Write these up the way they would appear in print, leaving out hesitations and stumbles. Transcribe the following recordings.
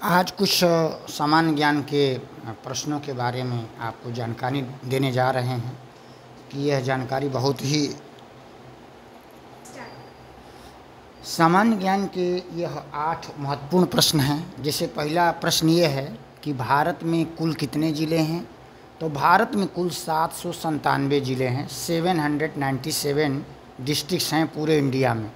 आज कुछ सामान्य ज्ञान के प्रश्नों के बारे में आपको जानकारी देने जा रहे हैं कि यह जानकारी बहुत ही सामान्य ज्ञान के यह 8 महत्वपूर्ण प्रश्न हैं। जैसे पहला प्रश्न ये है कि भारत में कुल कितने ज़िले हैं। तो भारत में कुल 797 ज़िले हैं, 797 डिस्ट्रिक्ट्स हैं पूरे इंडिया में।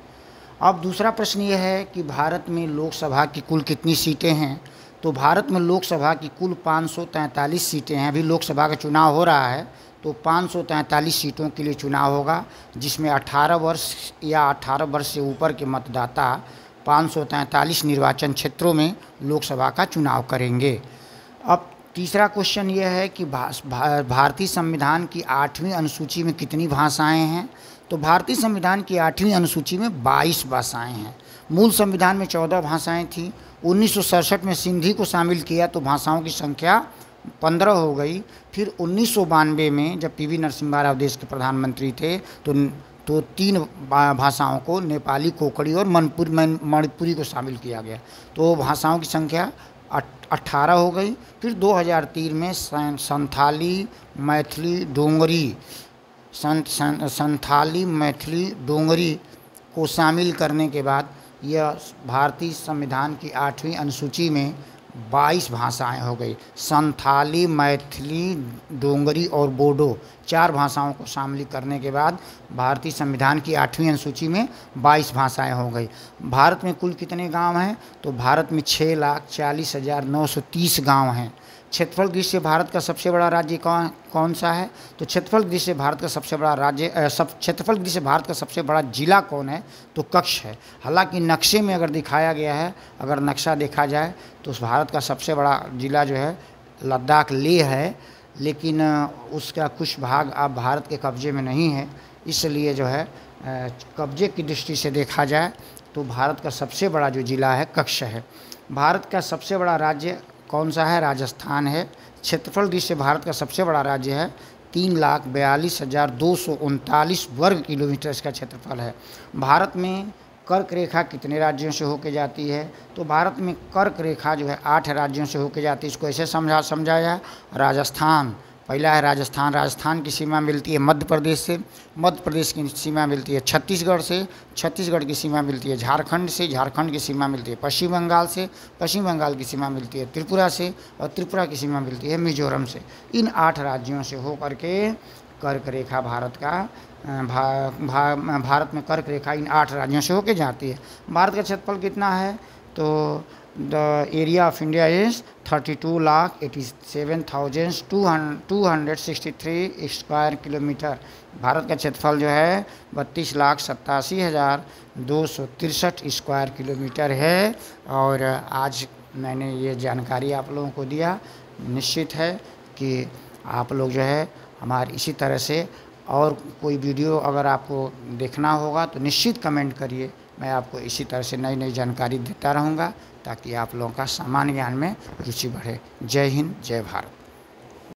अब दूसरा प्रश्न ये है कि भारत में लोकसभा की कुल कितनी सीटें हैं। तो भारत में लोकसभा की कुल 543 सीटें हैं। अभी लोकसभा का चुनाव हो रहा है तो 543 सीटों के लिए चुनाव होगा, जिसमें 18 वर्ष या 18 वर्ष से ऊपर के मतदाता 543 निर्वाचन क्षेत्रों में लोकसभा का चुनाव करेंगे। अब तीसरा क्वेश्चन यह है कि भारतीय संविधान की 8वीं अनुसूची में कितनी भाषाएं हैं। तो भारतीय संविधान की 8वीं अनुसूची में 22 भाषाएं हैं। मूल संविधान में 14 भाषाएं थीं। 1967 में सिंधी को शामिल किया तो भाषाओं की संख्या 15 हो गई। फिर 1992 में जब पीवी नरसिम्हा राव देश के प्रधानमंत्री थे तो 3 भाषाओं को, नेपाली, कोंकणी और मणिपुरी को शामिल किया गया, तो भाषाओं की संख्या 18 हो गई। फिर 2003 में संथाली, मैथिली, डोंगरी को शामिल करने के बाद यह भारतीय संविधान की 8वीं अनुसूची में 22 भाषाएं हो गई। संथाली, मैथिली, डोंगरी और बोडो 4 भाषाओं को शामिल करने के बाद भारतीय संविधान की 8वीं अनुसूची में 22 भाषाएं हो गई। भारत में कुल कितने गांव हैं। तो भारत में 6,40,930 गांव हैं। क्षेत्रफल दृष्टि से भारत का सबसे बड़ा राज्य कौन सा है। तो क्षेत्रफल दृष्टि से भारत का सबसे बड़ा जिला कौन है। तो कच्छ है। हालांकि नक्शे में अगर दिखाया गया है, अगर नक्शा देखा जाए तो भारत का सबसे बड़ा जिला जो है लद्दाख, लेह है, लेकिन उसका कुछ भाग अब भारत के कब्जे में नहीं है। इसलिए जो है कब्जे की दृष्टि से देखा जाए तो भारत का सबसे बड़ा जो जिला है कच्छ है। भारत का सबसे बड़ा राज्य कौन सा है। राजस्थान है। क्षेत्रफल दृष्टि से भारत का सबसे बड़ा राज्य है। 3,42,239 वर्ग किलोमीटर इसका क्षेत्रफल है। भारत में कर्क रेखा कितने राज्यों से होकर जाती है। तो भारत में कर्क रेखा जो है 8 राज्यों से होकर जाती है। इसको ऐसे समझा जाए। राजस्थान पहला है। राजस्थान की सीमा मिलती है मध्य प्रदेश से। मध्य प्रदेश की सीमा मिलती है छत्तीसगढ़ से। छत्तीसगढ़ की सीमा मिलती है झारखंड से। झारखंड की सीमा मिलती है पश्चिम बंगाल से। पश्चिम बंगाल की सीमा मिलती है त्रिपुरा से। और त्रिपुरा की सीमा मिलती है मिजोरम से। इन 8 राज्यों से होकर के कर्क रेखा भारत में कर्क रेखा इन 8 राज्यों से होकर जाती है। भारत का क्षेत्रफल कितना है। तो the area of India is 32,87,263 square kilometre. Bharat का क्षेत्रफल जो है 32,87,263 स्क्वायर किलोमीटर है। और आज मैंने ये जानकारी आप लोगों को दिया। निश्चित है कि आप लोग जो है हमारे इसी तरह से और कोई वीडियो अगर आपको देखना होगा तो निश्चित कमेंट करिए। मैं आपको इसी तरह से नई जानकारी देता रहूँगा ताकि आप लोगों का सामान्य ज्ञान में रुचि बढ़े। जय हिंद, जय भारत।